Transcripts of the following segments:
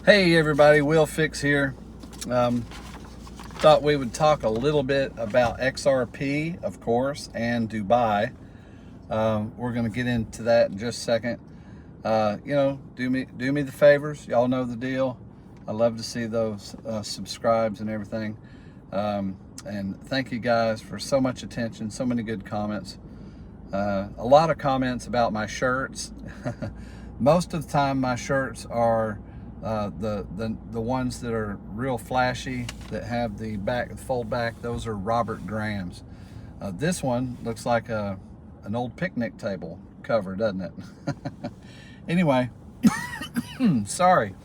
Hey everybody, Will Fix here. Thought we would talk a little bit about XRP, of course, and Dubai. We're going to get into that in just a second. Do me the favors. Y'all know the deal. I love to see those subscribes and everything. And thank you guys for so much attention, so many good comments. A lot of comments about my shirts. Most of the time my shirts are the ones that are real flashy, that have the fold back. Those are Robert Graham's. This one looks like an old picnic table cover, doesn't it? Anyway, sorry.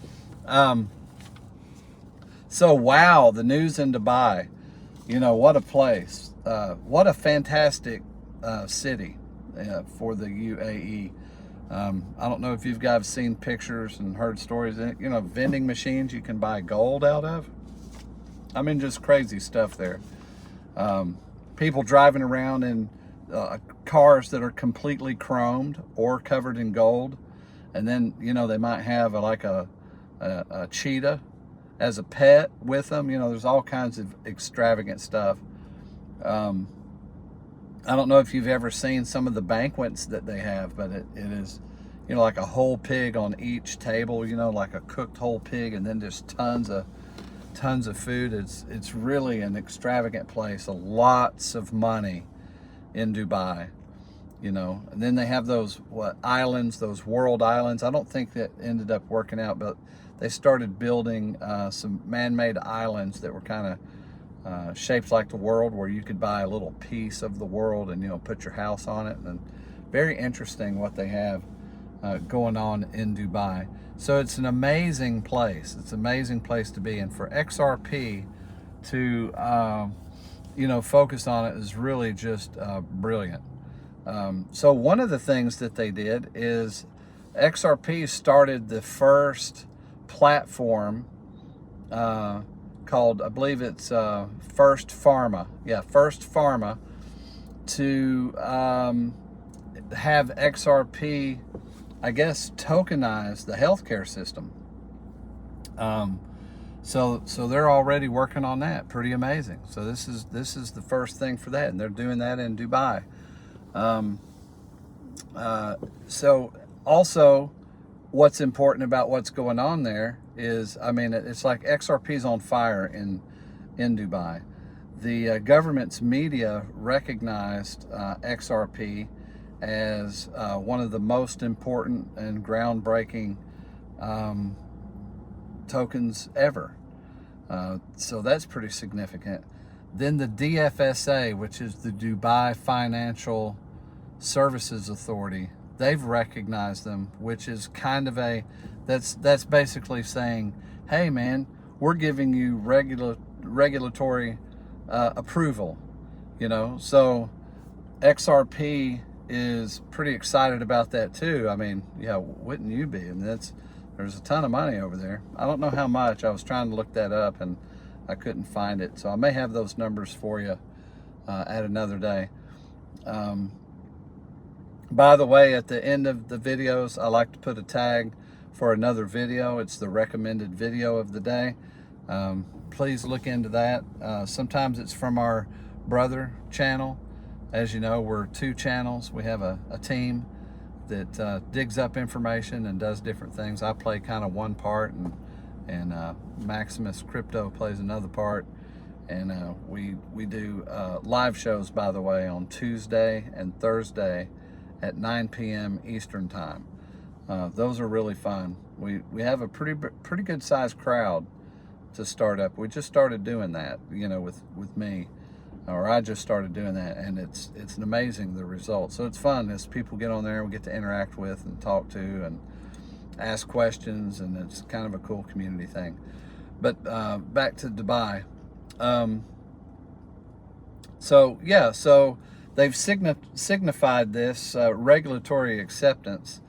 So wow, the news in Dubai. You know, what a place. What a fantastic city for the UAE. I don't know if you guys seen pictures and heard stories. You know, vending machines you can buy gold out of. I mean, just crazy stuff there. People driving around in cars that are completely chromed or covered in gold. And then, you know, they might have a cheetah as a pet with them. You know, there's all kinds of extravagant stuff. I don't know if you've ever seen some of the banquets that they have, but it is, you know, like a whole pig on each table, you know, like a cooked whole pig, and then just tons of food. It's really an extravagant place. Lots of money in Dubai, you know. And then they have those islands, those world islands. I don't think that ended up working out, but they started building some man-made islands that were kind of shaped like the world, where you could buy a little piece of the world and, you know, put your house on it. And very interesting what they have going on in Dubai. So it's an amazing place. It's an amazing place to be. And for XRP to, you know, focus on it is really just brilliant. So one of the things that they did is XRP started the first platform called, I believe it's First Pharma. Yeah, First Pharma, to have XRP, I guess, tokenize the healthcare system. So they're already working on that. Pretty amazing. So this is the first thing for that, and they're doing that in Dubai. So also, what's important about what's going on there is, I mean, it's like XRP's on fire in Dubai. The government's media recognized XRP as one of the most important and groundbreaking tokens ever. So that's pretty significant. Then the DFSA, which is the Dubai Financial Services Authority, they've recognized them, which is kind of that's basically saying, hey man, we're giving you regulatory approval, you know. So XRP is pretty excited about that too. I mean, yeah, wouldn't you be? And there's a ton of money over there. I don't know how much. I was trying to look that up and I couldn't find it. So I may have those numbers for you at another day. By the way, at the end of the videos, I like to put a tag for another video. It's the recommended video of the day. Please look into that. Sometimes it's from our brother channel. As you know, we're two channels. We have a team that digs up information and does different things. I play kind of one part, and Maximus Crypto plays another part. And we do live shows, by the way, on Tuesday and Thursday at 9 p.m. Eastern time. Those are really fun. We have a pretty good sized crowd to start up. We just started doing that, you know, with me, or I just started doing that, and it's amazing, the results. So it's fun as people get on there, we get to interact with and talk to and ask questions, and it's kind of a cool community thing. But back to Dubai. So they've signified this regulatory acceptance.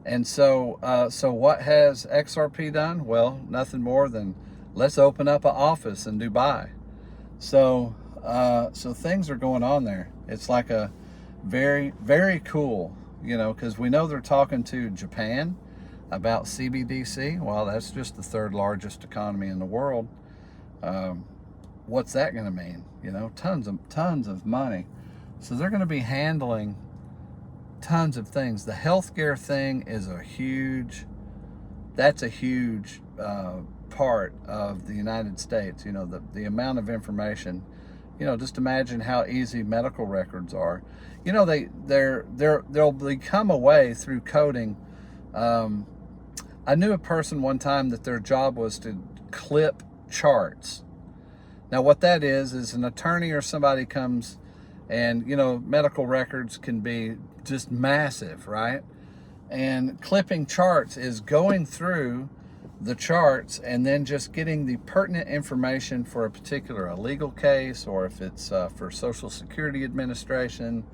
And so what has XRP done? Well, nothing more than let's open up an office in Dubai. So things are going on there. It's like a very, very cool, you know, because we know they're talking to Japan. about CBDC. Well, that's just the third largest economy in the world. What's that going to mean? You know, tons of money. So they're going to be handling tons of things. The healthcare thing is a huge part of the United States. You know, the amount of information. You know, just imagine how easy medical records are. You know, they'll become a way through coding. I knew a person one time that their job was to clip charts. Now, what that is an attorney or somebody comes, and you know, medical records can be just massive, right? And clipping charts is going through the charts and then just getting the pertinent information for a particular legal case, or if it's for Social Security Administration,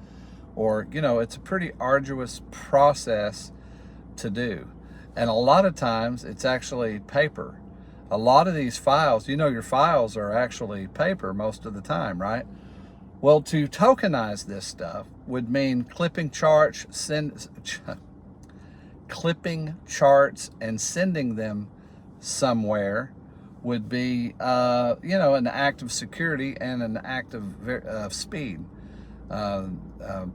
or, you know, it's a pretty arduous process to do. And a lot of times it's actually paper. A lot of these files, you know, your files are actually paper most of the time, right? Well, to tokenize this stuff would mean clipping charts and sending them somewhere would be, you know, an act of security and an act of speed.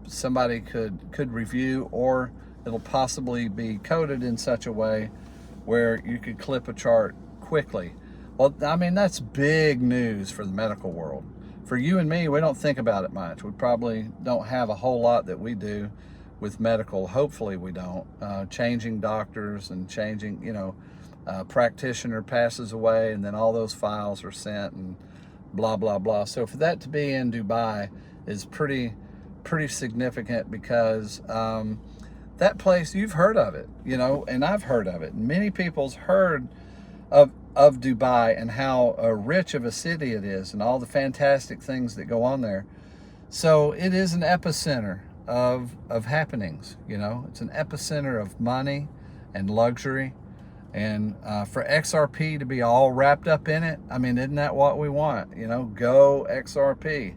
Somebody could review, or it'll possibly be coded in such a way where you could clip a chart quickly. Well, I mean, that's big news for the medical world. For you and me, we don't think about it much. We probably don't have a whole lot that we do with medical. Hopefully we don't. Changing doctors and changing, you know, practitioner passes away and then all those files are sent and blah, blah, blah. So for that to be in Dubai is pretty significant, because that place, you've heard of it, you know, and I've heard of it. Many people's heard of Dubai and how rich of a city it is and all the fantastic things that go on there. So it is an epicenter of happenings, you know. It's an epicenter of money and luxury. And for XRP to be all wrapped up in it, I mean, isn't that what we want? You know, go XRP.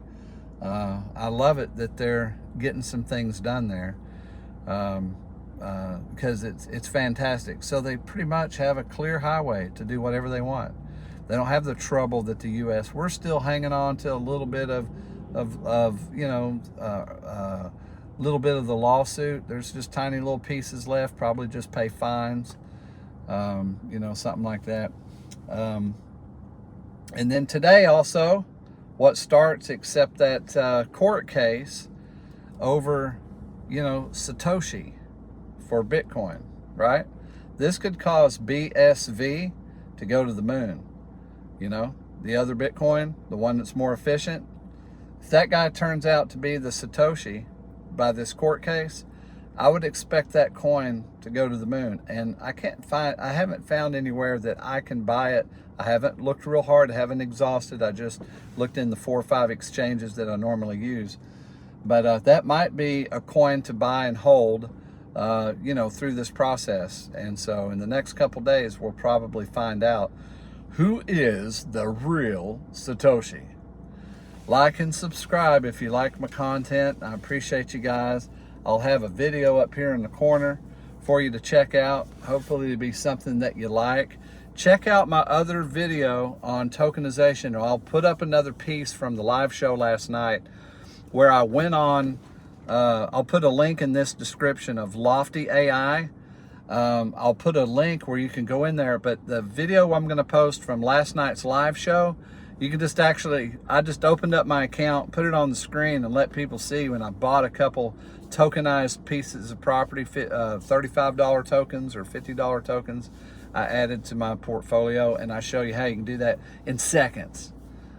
I love it that they're getting some things done there. Because it's fantastic. So they pretty much have a clear highway to do whatever they want. They don't have the trouble that the U.S. We're still hanging on to a little bit of you know, little bit of the lawsuit. There's just tiny little pieces left. Probably just pay fines, you know, something like that. And then today also, what starts except that court case over, you know, Satoshi for Bitcoin, right? This could cause BSV to go to the moon. You know, the other Bitcoin, the one that's more efficient, if that guy turns out to be the Satoshi by this court case, I would expect that coin to go to the moon. And I haven't found anywhere that I can buy it. I haven't looked real hard, I haven't exhausted. I just looked in the 4 or 5 exchanges that I normally use. But that might be a coin to buy and hold, you know, through this process. And so in the next couple days, we'll probably find out who is the real Satoshi. Like and subscribe if you like my content. I appreciate you guys. I'll have a video up here in the corner for you to check out. Hopefully it'll be something that you like. Check out my other video on tokenization. I'll put up another piece from the live show last night where I went on, I'll put a link in this description of Lofty AI. I'll put a link where you can go in there, but the video I'm gonna post from last night's live show, you can just I just opened up my account, put it on the screen and let people see when I bought a couple tokenized pieces of property, $35 tokens or $50 tokens I added to my portfolio, and I show you how you can do that in seconds.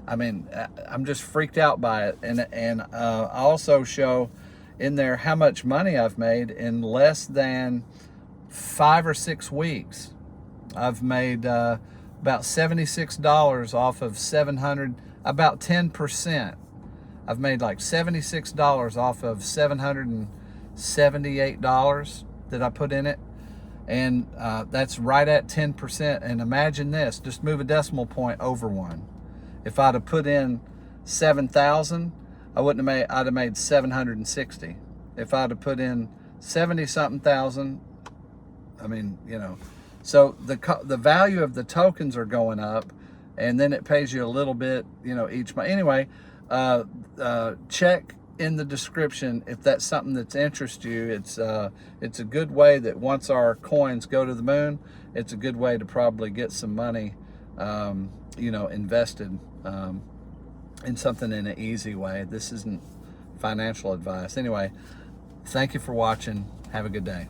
I mean, I'm just freaked out by it. And I also show in there how much money I've made in less than 5 or 6 weeks. I've made about $76 off of 700, about 10%. I've made like $76 off of $778 that I put in it. And that's right at 10%. And imagine this, just move a decimal point over 1. If I'd have put in 7,000, I'd have made 760. If I'd have put in 70 something thousand, I mean, you know, so the value of the tokens are going up, and then it pays you a little bit, you know, each month. Anyway, check in the description if that's something that's interests you. It's a good way that once our coins go to the moon, it's a good way to probably get some money, you know, invested in something in an easy way. This isn't financial advice. Anyway, thank you for watching. Have a good day.